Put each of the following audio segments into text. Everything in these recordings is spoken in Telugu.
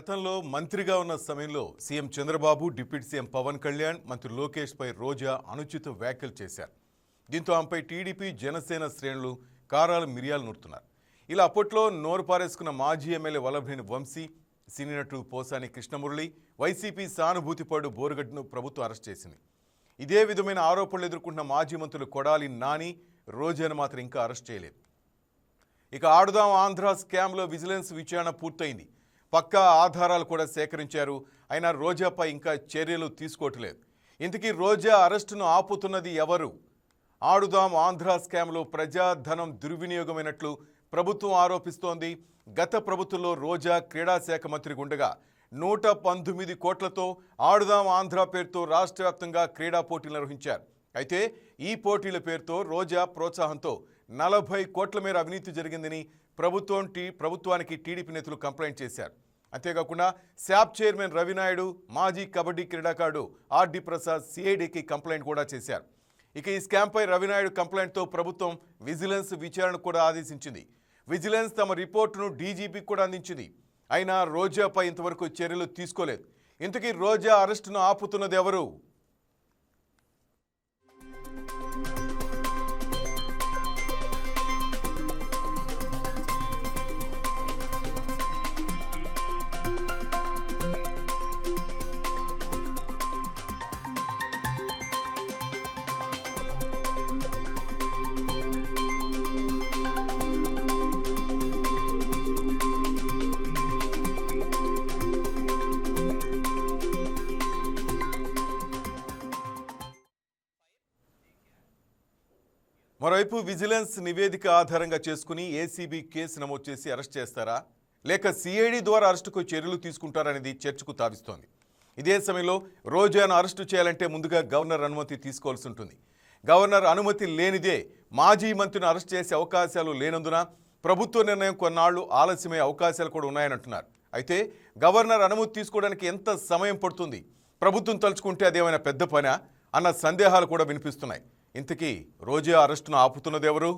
గతంలో మంత్రిగా ఉన్న సమయంలో CM Chandrababu, deputy CM Pawan Kalyan, మంత్రి లోకేష్ పై రోజా అనుచిత వ్యాఖ్యలు చేశారు. దీంతో ఆమెపై టీడీపీ, జనసేన శ్రేణులు కారాలు మిరియాలు నూరుతున్నారు. ఇలా అప్పట్లో నోరు పారేసుకున్న మాజీ ఎమ్మెల్యే వల్లభనేని వంశీ, సినీ నటుడు పోసాని కృష్ణమురళి, వైసీపీ సానుభూతిపరుడు బోరుగడ్డను ప్రభుత్వం అరెస్ట్ చేసింది. ఇదే విధమైన ఆరోపణలు ఎదుర్కొంటున్న మాజీ మంత్రులు కొడాలి నాని, రోజాను మాత్రం ఇంకా అరెస్ట్ చేయలేదు. ఇక ఆడుదాం ఆంధ్ర స్కామ్లో విజిలెన్స్ విచారణ పూర్తయింది. పక్కా ఆధారాలు కూడా సేకరించారు. అయినా రోజాపై ఇంకా చర్యలు తీసుకోవట్లేదు. ఇంతకీ రోజా అరెస్టును ఆపుతున్నది ఎవరు? ఆడుదాం ఆంధ్ర స్కామ్లో ప్రజాధనం దుర్వినియోగమైనట్లు ప్రభుత్వం ఆరోపిస్తోంది. గత ప్రభుత్వంలో రోజా క్రీడాశాఖ మంత్రిగా ఉండగా 119 కోట్లతో ఆడుదాం ఆంధ్ర పేరుతో రాష్ట్ర వ్యాప్తంగా క్రీడా పోటీలు నిర్వహించారు. అయితే ఈ పోటీల పేరుతో రోజా ప్రోత్సాహంతో 40 కోట్ల మేర అవినీతి జరిగిందని ప్రభుత్వానికి టీడీపీ నేతలు కంప్లైంట్ చేశారు. అంతేకాకుండా శాప్ చైర్మన్ రవినాయుడు, మాజీ కబడ్డీ క్రీడాకారుడు ఆర్డి ప్రసాద్ సిఐడికి కంప్లైంట్ కూడా చేశారు. ఇక ఈ స్కామ్పై రవినాయుడు కంప్లైంట్తో ప్రభుత్వం విజిలెన్స్ విచారణ కూడా ఆదేశించింది. విజిలెన్స్ తమ రిపోర్టును డీజీపీకి కూడా అందించింది. అయినా రోజాపై ఇంతవరకు చర్యలు తీసుకోలేదు. ఇంతకీ రోజా అరెస్టును ఆపుతున్నది ఎవరు? మరోవైపు విజిలెన్స్ నివేదిక ఆధారంగా చేసుకుని ఏసీబీ కేసు నమోదు చేసి అరెస్ట్ చేస్తారా, లేక సిఐడి ద్వారా అరెస్టుకు చర్యలు తీసుకుంటారనేది చర్చకు తావిస్తోంది. ఇదే సమయంలో రోజాను అరెస్టు చేయాలంటే ముందుగా గవర్నర్ అనుమతి తీసుకోవాల్సి ఉంటుంది. గవర్నర్ అనుమతి లేనిదే మాజీ మంత్రిని అరెస్ట్ చేసే అవకాశాలు లేనందున ప్రభుత్వ నిర్ణయం కొన్నాళ్లు ఆలస్యమయ్యే అవకాశాలు కూడా ఉన్నాయని అయితే గవర్నర్ అనుమతి తీసుకోవడానికి ఎంత సమయం పడుతుంది? ప్రభుత్వం తలుచుకుంటే అదేమైనా పెద్ద పనా అన్న సందేహాలు కూడా వినిపిస్తున్నాయి. ఇంతకీ రోజా అరెస్టును ఆపుతున్నది ఎవరు?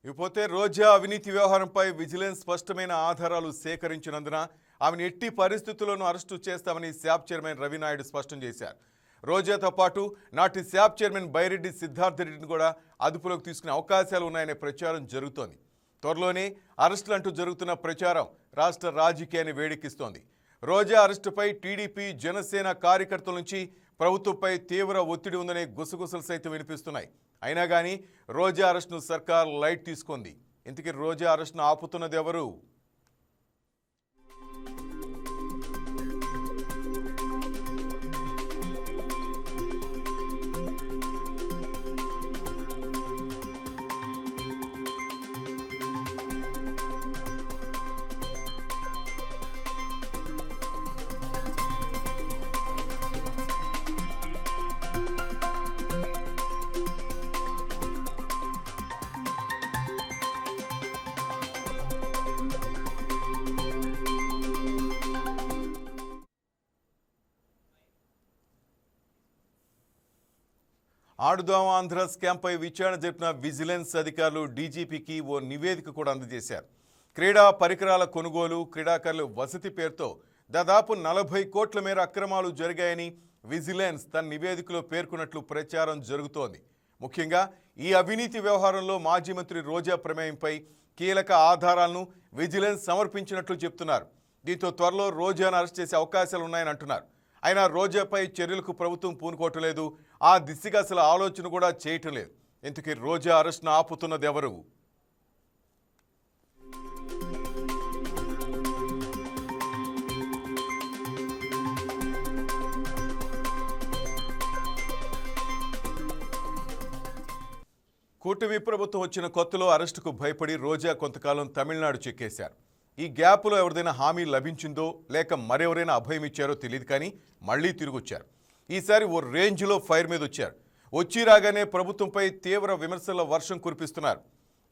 ఇకపోతే రోజా అవినీతి వ్యవహారంపై విజిలెన్స్ స్పష్టమైన ఆధారాలు సేకరించినందున ఆమెను ఎట్టి పరిస్థితుల్లోనూ అరెస్టు చేస్తామని శాప్ చైర్మన్ రవినాయుడు స్పష్టం చేశారు. రోజాతో పాటు నాటి శాప్ చైర్మన్ బైరెడ్డి సిద్ధార్థరెడ్డిని కూడా అదుపులోకి తీసుకునే అవకాశాలు ఉన్నాయనే ప్రచారం జరుగుతోంది. త్వరలోనే అరెస్టులు అంటూ జరుగుతున్న ప్రచారం రాష్ట్ర రాజకీయాన్ని వేడెక్కిస్తోంది. రోజా అరెస్టుపై టీడీపీ, జనసేన కార్యకర్తల నుంచి ప్రభుత్వంపై తీవ్ర ఒత్తిడి ఉందనే గుసగుసలు సైతం వినిపిస్తున్నాయి. అయినా కానీ రోజా అరెస్టును సర్కార్ లైట్ తీసుకుంది. ఇంతకీ రోజా అరెస్టును ఆపుతున్నది ఎవరు? ఆడుదాం ఆంధ్ర స్కామ్పై విచారణ జరిపిన విజిలెన్స్ అధికారులు డీజీపీకి ఓ నివేదిక కూడా అందజేశారు. క్రీడా పరికరాల కొనుగోలు, క్రీడాకారుల వసతి పేరుతో దాదాపు 40 కోట్ల మేర అక్రమాలు జరిగాయని విజిలెన్స్ తన నివేదికలో పేర్కొన్నట్లు ప్రచారం జరుగుతోంది. ముఖ్యంగా ఈ అవినీతి వ్యవహారంలో మాజీ మంత్రి రోజా ప్రమేయంపై కీలక ఆధారాలను విజిలెన్స్ సమర్పించినట్లు చెప్తున్నారు. దీంతో త్వరలో రోజాను అరెస్ట్ చేసే అవకాశాలు ఉన్నాయని అంటున్నారు. అయినా రోజాపై చర్యలకు ప్రభుత్వం పూనుకోవట్లేదు. ఆ దిశగా అసలు ఆలోచన కూడా చేయటం లేదు. ఇంతకీ రోజా అరెస్ట్ను ఆపుతున్నది ఎవరు? కూటమి ప్రభుత్వం వచ్చిన కొత్తలో అరెస్టుకు భయపడి రోజా కొంతకాలం తమిళనాడు చెక్కేశారు. ఈ గ్యాప్లో ఎవరిదైనా హామీ లభించిందో లేక మరెవరైనా అభయం ఇచ్చారో తెలియదు, కానీ మళ్ళీ తిరిగొచ్చారు. ఈసారి ఓ రేంజ్లో ఫైర్ మీద వచ్చారు. వచ్చి రాగానే ప్రభుత్వంపై తీవ్ర విమర్శల వర్షం కురిపిస్తున్నారు.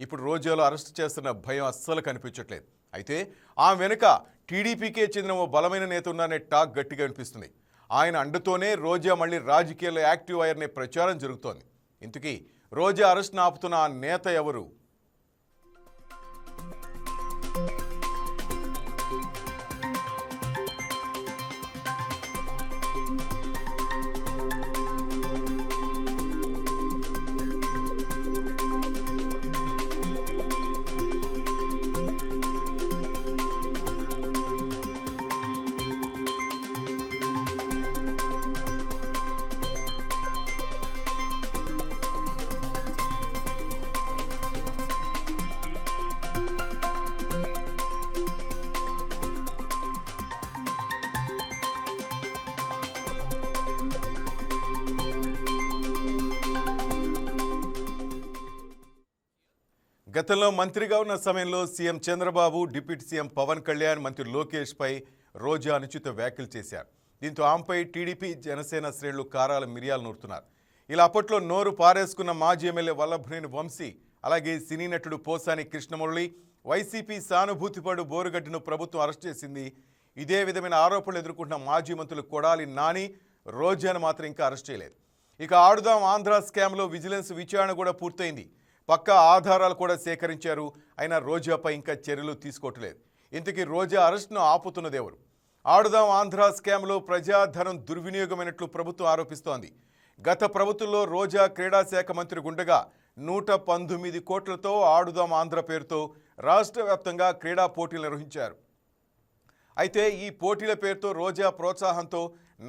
ఇప్పుడు రోజాలో అరెస్ట్ చేస్తున్న భయం అస్సలు కనిపించట్లేదు. అయితే ఆ వెనుక టీడీపీకే చెందిన ఓ బలమైన నేత ఉన్నారనే టాక్ గట్టిగా వినిపిస్తుంది. ఆయన అండతోనే రోజా మళ్ళీ రాజకీయాల్లో యాక్టివ్ అయ్యారనే ప్రచారం జరుగుతోంది. ఇంతకీ రోజా అరెస్ట్ను ఆపుతున్న ఆ నేత ఎవరు? గతంలో మంత్రిగా ఉన్న సమయంలో CM Chandrababu, deputy CM Pawan Kalyan, మంత్రి లోకేష్పై రోజా అనుచిత వ్యాఖ్యలు చేశారు. దీంతో ఆమెపై టీడీపీ, జనసేన శ్రేణులు కారాల మిరియాలు నూరుతున్నారు. ఇలా అప్పట్లో నోరు పారేసుకున్న మాజీ ఎమ్మెల్యే వల్లభనేని వంశీ, అలాగే సినీ నటుడు పోసాని కృష్ణమురళి, వైసీపీ సానుభూతిపడు బోరుగడ్డను ప్రభుత్వం అరెస్ట్ చేసింది. ఇదే విధమైన ఆరోపణలు ఎదుర్కొంటున్న మాజీ మంత్రులు కొడాలి నాని, రోజాను మాత్రం ఇంకా అరెస్ట్ చేయలేదు. ఇక ఆడుదాం ఆంధ్ర స్కామ్లో విజిలెన్స్ విచారణ కూడా పూర్తయింది. పక్కా ఆధారాలు కూడా సేకరించారు. అయినా రోజాపై ఇంకా చర్యలు తీసుకోవట్లేదు. ఇంతకీ రోజా అరెస్ట్ను ఆపుతున్నది ఎవరు? ఆడుదాం ఆంధ్ర స్కామ్లో ప్రజాధనం దుర్వినియోగమైనట్లు ప్రభుత్వం ఆరోపిస్తోంది. గత ప్రభుత్వంలో రోజా క్రీడా శాఖ మంత్రి గుండగా 119 కోట్లతో ఆడుదాం ఆంధ్ర పేరుతో రాష్ట్ర వ్యాప్తంగా క్రీడా పోటీలు నిర్వహించారు. అయితే ఈ పోటీల పేరుతో రోజా ప్రోత్సాహంతో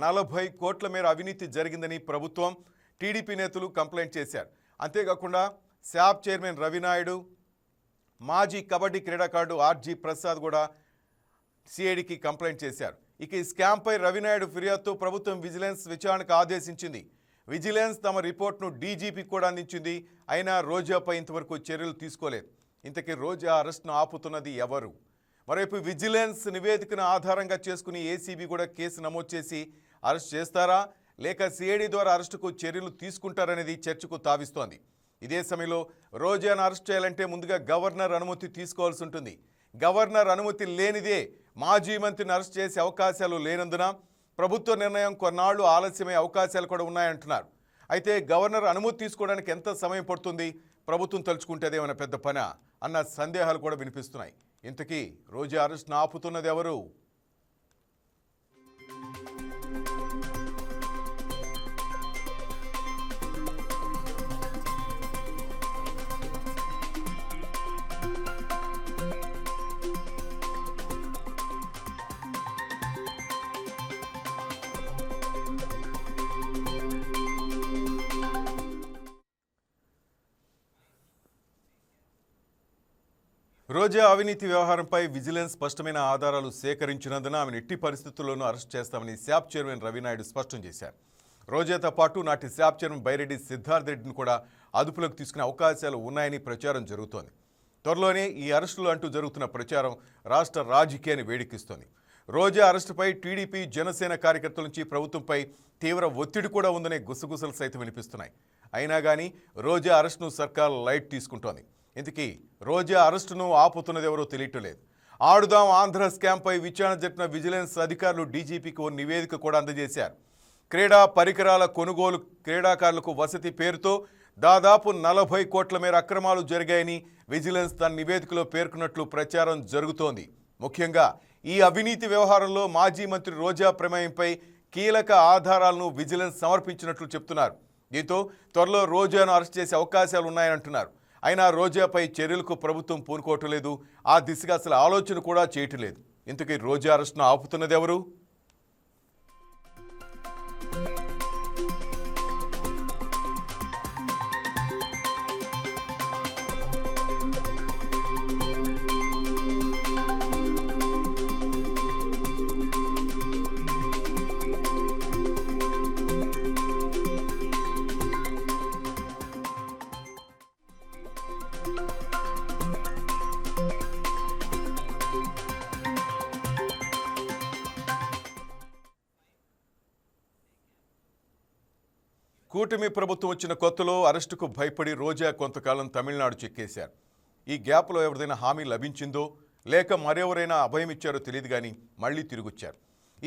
40 కోట్ల మేర అవినీతి జరిగిందని ప్రభుత్వం, టీడీపీ నేతలు కంప్లైంట్ చేశారు. అంతేకాకుండా శాప్ చైర్మన్ రవినాయుడు, మాజీ కబడ్డీ క్రీడాకారుడు ఆర్జీ ప్రసాద్ కూడా సిఐడికి కంప్లైంట్ చేశారు. ఇక ఈ స్కామ్పై రవినాయుడు ఫిర్యాదుతో ప్రభుత్వం విజిలెన్స్ విచారణకు ఆదేశించింది. విజిలెన్స్ తమ రిపోర్ట్ను డీజీపీకి కూడా అందించింది. అయినా రోజాపై ఇంతవరకు చర్యలు తీసుకోలేదు. ఇంతకీ రోజా అరెస్ట్ను ఆపుతున్నది ఎవరు? మరోవైపు విజిలెన్స్ నివేదికను ఆధారంగా చేసుకుని ఏసీబీ కూడా కేసు నమోదు చేసి అరెస్ట్ చేస్తారా, లేక సిఐడి ద్వారా అరెస్టుకు చర్యలు తీసుకుంటారనేది చర్చకు తావిస్తోంది. ఇదే సమయంలో రోజాను అరెస్ట్ చేయాలంటే ముందుగా గవర్నర్ అనుమతి తీసుకోవాల్సి ఉంటుంది. గవర్నర్ అనుమతి లేనిదే మాజీ మంత్రిని అరెస్ట్ చేసే అవకాశాలు లేనందున ప్రభుత్వ నిర్ణయం కొన్నాళ్లు ఆలస్యమయ్యే అవకాశాలు కూడా ఉన్నాయంటున్నారు. అయితే గవర్నర్ అనుమతి తీసుకోవడానికి ఎంత సమయం పడుతుంది? ప్రభుత్వం తలుచుకుంటేదేమైనా పెద్ద పనా అన్న సందేహాలు కూడా వినిపిస్తున్నాయి. ఇంతకీ రోజా అరెస్ట్ను ఆపుతున్నది ఎవరు? రోజా అవినీతి వ్యవహారంపై విజిలెన్స్ స్పష్టమైన ఆధారాలు సేకరించినందున ఆమెను ఎట్టి పరిస్థితుల్లోనూ అరెస్ట్ చేస్తామని శాప్ చైర్మన్ రవినాయుడు స్పష్టం చేశారు. రోజాతో పాటు నాటి శాప్ చైర్మన్ బైరెడ్డి సిద్ధార్థ్ రెడ్డిని కూడా అదుపులోకి తీసుకునే అవకాశాలు ఉన్నాయని ప్రచారం జరుగుతోంది. త్వరలోనే ఈ అరెస్టులు అంటూ జరుగుతున్న ప్రచారం రాష్ట్ర రాజకీయాన్ని వేడెక్కిస్తోంది. రోజా అరెస్టుపై టీడీపీ, జనసేన కార్యకర్తల నుంచి ప్రభుత్వంపై తీవ్ర ఒత్తిడి కూడా ఉందనే గుసగుసలు సైతం వినిపిస్తున్నాయి. అయినా కానీ రోజా అరెస్టును సర్కార్ లైట్ తీసుకుంటోంది. ఇంతకీ రోజా అరెస్టును ఆపుతున్నది ఎవరో తెలియటం లేదు. ఆడుదాం ఆంధ్ర స్కామ్పై విచారణ జరిపిన విజిలెన్స్ అధికారులు డీజీపీకి ఓ నివేదిక కూడా అందజేశారు. క్రీడా పరికరాల కొనుగోలు, క్రీడాకారులకు వసతి పేరుతో దాదాపు 40 కోట్ల మేర అక్రమాలు జరిగాయని విజిలెన్స్ తన నివేదికలో పేర్కొన్నట్లు ప్రచారం జరుగుతోంది. ముఖ్యంగా ఈ అవినీతి వ్యవహారంలో మాజీ మంత్రి రోజా ప్రమేయంపై కీలక ఆధారాలను విజిలెన్స్ సమర్పించినట్లు చెప్తున్నారు. దీంతో త్వరలో రోజాను అరెస్ట్ చేసే అవకాశాలు ఉన్నాయని అంటున్నారు. అయినా రోజాపై చర్యలకు ప్రభుత్వం పూనుకోవటం లేదు. ఆ దిశగా అసలు ఆలోచన కూడా చేయటం లేదు. ఇంతకీ రోజా అరెస్ట్ను ఆపుతున్నది ఎవరు? కూటమి ప్రభుత్వం వచ్చిన కొత్తలో అరెస్టుకు భయపడి రోజా కొంతకాలం తమిళనాడు చెక్కేశారు. ఈ గ్యాప్లో ఎవరిదైనా హామీ లభించిందో లేక మరెవరైనా అభయం ఇచ్చారో తెలియదు కానీ మళ్ళీ తిరిగొచ్చారు.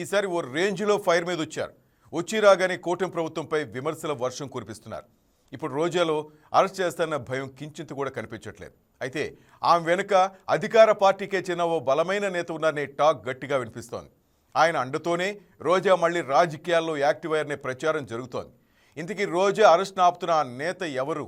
ఈసారి ఓ రేంజ్లో ఫైర్ మీద వచ్చారు. వచ్చి రాగానే కూటమి ప్రభుత్వంపై విమర్శల వర్షం కురిపిస్తున్నారు. ఇప్పుడు రోజాలో అరెస్ట్ చేస్తారన్న భయం కించింత కూడా కనిపించట్లేదు. అయితే ఆమె వెనుక అధికార పార్టీకే చెందిన ఓ బలమైన నేత ఉన్నారనే టాక్ గట్టిగా వినిపిస్తోంది. ఆయన అండతోనే రోజా మళ్ళీ రాజకీయాల్లో యాక్టివ్ అయ్యారనే ప్రచారం జరుగుతోంది. ఇంతకీ రోజా అరెస్ట్ ఆపుతున్న ఆ నేత ఎవరు?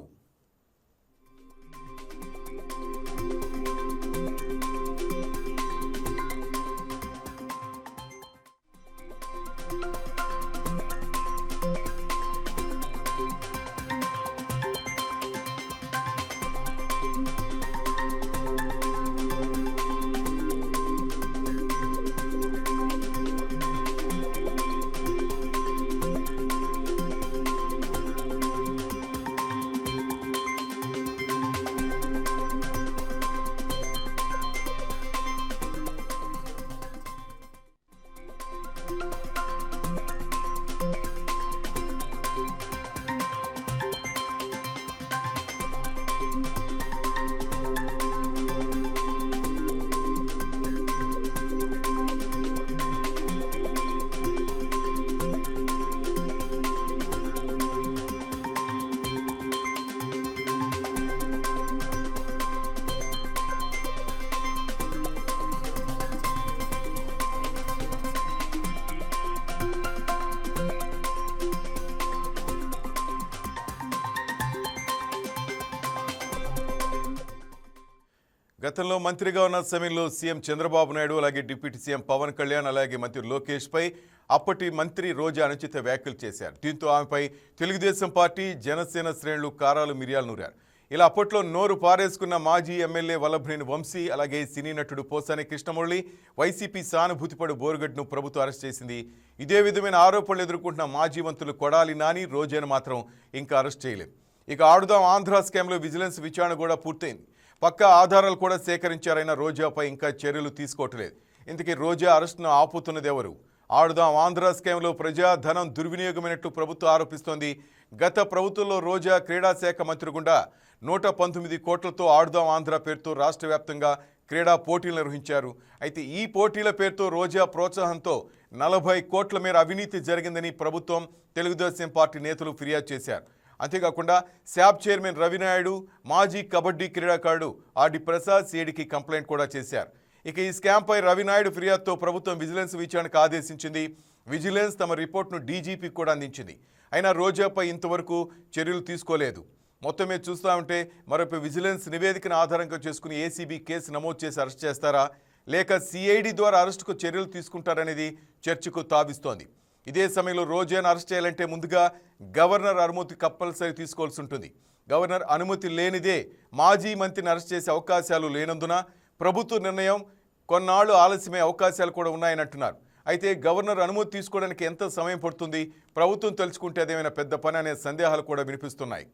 గతంలో మంత్రిగా ఉన్న సమయంలో సీఎం చంద్రబాబు నాయుడు, అలాగే డిప్యూటీ సీఎం పవన్ కళ్యాణ్, అలాగే మంత్రి లోకేష్పై అప్పటి మంత్రి రోజా అనుచిత వ్యాఖ్యలు చేశారు. దీంతో ఆమెపై తెలుగుదేశం పార్టీ, జనసేన శ్రేణులు కారాలు మిరియాలు నూరారు. ఇలా అప్పట్లో నోరు పారేసుకున్న మాజీ ఎమ్మెల్యే వల్లభనేని వంశీ, అలాగే సినీ నటుడు పోసాని కృష్ణమురళి, వైసీపీ సానుభూతిపడు బోరుగడ్ను ప్రభుత్వం అరెస్ట్ చేసింది. ఇదే విధమైన ఆరోపణలు ఎదుర్కొంటున్న మాజీ మంత్రులు కొడాలి నాని, రోజాను మాత్రం ఇంకా అరెస్ట్ చేయలేదు. ఇక ఆడుదాం ఆంధ్ర స్కామ్లో విజిలెన్స్ విచారణ కూడా పూర్తయింది. పక్కా ఆధారాలు కూడా సేకరించారైనా రోజాపై ఇంకా చర్యలు తీసుకోవట్లేదు. ఇంతకీ రోజా అరెస్టును ఆపుతున్నది ఎవరు? ఆడుదాం ఆంధ్ర స్కామ్లో ప్రజాధనం దుర్వినియోగమైనట్లు ప్రభుత్వం ఆరోపిస్తోంది. గత ప్రభుత్వంలో రోజా క్రీడా శాఖ మంత్రి గుండా 119 కోట్లతో ఆడుదాం ఆంధ్ర పేరుతో రాష్ట్ర వ్యాప్తంగా క్రీడా పోటీలు నిర్వహించారు. అయితే ఈ పోటీల పేరుతో రోజా ప్రోత్సాహంతో 40 కోట్ల మేర అవినీతి జరిగిందని ప్రభుత్వం, తెలుగుదేశం పార్టీ నేతలు ఫిర్యాదు చేశారు. అంతేకాకుండా శాప్ చైర్మన్ రవినాయుడు, మాజీ కబడ్డీ క్రీడాకారుడు ఆర్డి ప్రసాద్ సిఐడికి కంప్లైంట్ కూడా చేశారు. ఇక ఈ స్కామ్పై రవినాయుడు ఫిర్యాదుతో ప్రభుత్వం విజిలెన్స్ విచారణకు ఆదేశించింది. విజిలెన్స్ తమ రిపోర్ట్ను డీజీపీకి కూడా అందించింది. అయినా రోజాపై ఇంతవరకు చర్యలు తీసుకోలేదు. మొత్తమే చూస్తూ ఉంటే మరొక విజిలెన్స్ నివేదికను ఆధారంగా చేసుకుని ఏసీబీ కేసు నమోదు చేసి అరెస్ట్ చేస్తారా, లేక సిఐడి ద్వారా అరెస్టుకు చర్యలు తీసుకుంటారనేది చర్చకు తావిస్తోంది. ఇదే సమయంలో రోజాను అరెస్ట్ చేయాలంటే ముందుగా గవర్నర్ అనుమతి కంపల్సరీ తీసుకోవాల్సి ఉంటుంది. గవర్నర్ అనుమతి లేనిదే మాజీ మంత్రిని అరెస్ట్ చేసే అవకాశాలు లేనందున ప్రభుత్వ నిర్ణయం కొన్నాళ్లు ఆలస్యమే అవకాశాలు కూడా ఉన్నాయని అంటున్నారు. అయితే గవర్నర్ అనుమతి తీసుకోవడానికి ఎంత సమయం పడుతుంది, ప్రభుత్వం తెలుసుకుంటే అదేమైనా పెద్ద పని అనే సందేహాలు కూడా వినిపిస్తున్నాయి.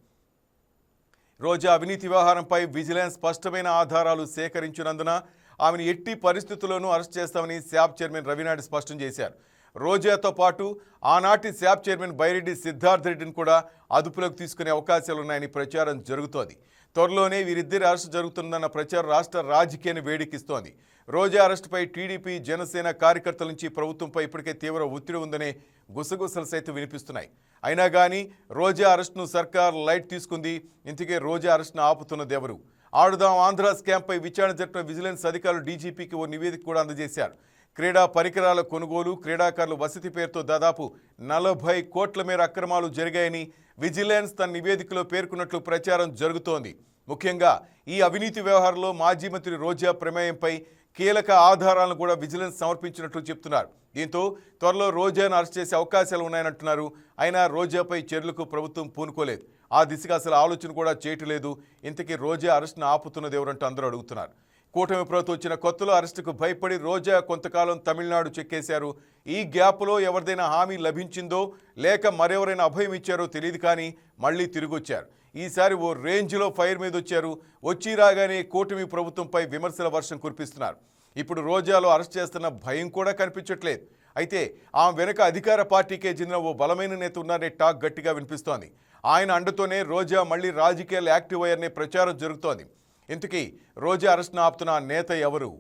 రోజా అవినీతి వ్యవహారంపై విజిలెన్స్ స్పష్టమైన ఆధారాలు సేకరించినందున ఆమెను ఎట్టి పరిస్థితుల్లోనూ అరెస్ట్ చేస్తామని శాప్ చైర్మన్ రవినాయుడు స్పష్టం చేశారు. రోజాతో పాటు ఆనాటి శాప్ చైర్మన్ బైరెడ్డి సిద్ధార్థ రెడ్డిని కూడా అదుపులోకి తీసుకునే అవకాశాలున్నాయని ప్రచారం జరుగుతోంది. త్వరలోనే వీరిద్దరి అరెస్టు జరుగుతుందన్న ప్రచారం రాష్ట్ర రాజకీయాన్ని వేడెక్కిస్తోంది. రోజా అరెస్టుపై టీడీపీ, జనసేన కార్యకర్తల నుంచి ప్రభుత్వంపై ఇప్పటికే తీవ్ర ఒత్తిడి ఉందనే గుసగుసలు సైతం వినిపిస్తున్నాయి. అయినా కానీ రోజా అరెస్టును సర్కార్ లైట్ తీసుకుంది. ఇంతకే రోజా అరెస్టును ఆపుతున్నది ఎవరు? ఆడుదాం ఆంధ్ర స్కామ్పై విచారణ జరిపిన విజిలెన్స్ అధికారులు డీజీపీకి ఓ నివేదిక కూడా అందజేశారు. క్రీడా పరికరాల కొనుగోలు, క్రీడాకారుల వసతి పేరుతో దాదాపు 40 కోట్ల మేర అక్రమాలు జరిగాయని విజిలెన్స్ తన నివేదికలో పేర్కొన్నట్లు ప్రచారం జరుగుతోంది. ముఖ్యంగా ఈ అవినీతి వ్యవహారంలో మాజీ మంత్రి రోజా ప్రమేయంపై కీలక ఆధారాలను కూడా విజిలెన్స్ సమర్పించినట్లు చెప్తున్నారు. దీంతో త్వరలో రోజాను అరెస్ట్ చేసే అవకాశాలు ఉన్నాయనంటున్నారు. అయినా రోజాపై చర్యలకు ప్రభుత్వం పూనుకోలేదు. ఆ దిశగా అసలు ఆలోచన కూడా చేయట్లేదు. ఇంతకీ రోజా అరెస్టును ఆపుతున్నది ఎవరంటూ అందరూ అడుగుతున్నారు. కూటమి ప్రభుత్వం వచ్చిన కొత్తలో అరెస్టుకు భయపడి రోజా కొంతకాలం తమిళనాడు చెక్కేశారు. ఈ గ్యాప్లో ఎవరిదైనా హామీ లభించిందో లేక మరెవరైనా అభయం ఇచ్చారో తెలియదు కానీ మళ్ళీ తిరిగొచ్చారు. ఈసారి ఓ రేంజ్లో ఫైర్ మీద వచ్చారు. వచ్చి రాగానే కూటమి ప్రభుత్వంపై విమర్శల వర్షం కురిపిస్తున్నారు. ఇప్పుడు రోజాలో అరెస్ట్ చేస్తున్న భయం కూడా కనిపించట్లేదు. అయితే ఆమె వెనుక అధికార పార్టీకే చెందిన ఓ బలమైన నేత ఉన్నారనే టాక్ గట్టిగా వినిపిస్తోంది. ఆయన అండతోనే రోజా మళ్లీ రాజకీయాలు యాక్టివ్ అయ్యారనే ప్రచారం జరుగుతోంది. ఇంతకీ రోజా అరెస్ట్ను ఆపుతున్న ఆ నేత ఎవరు?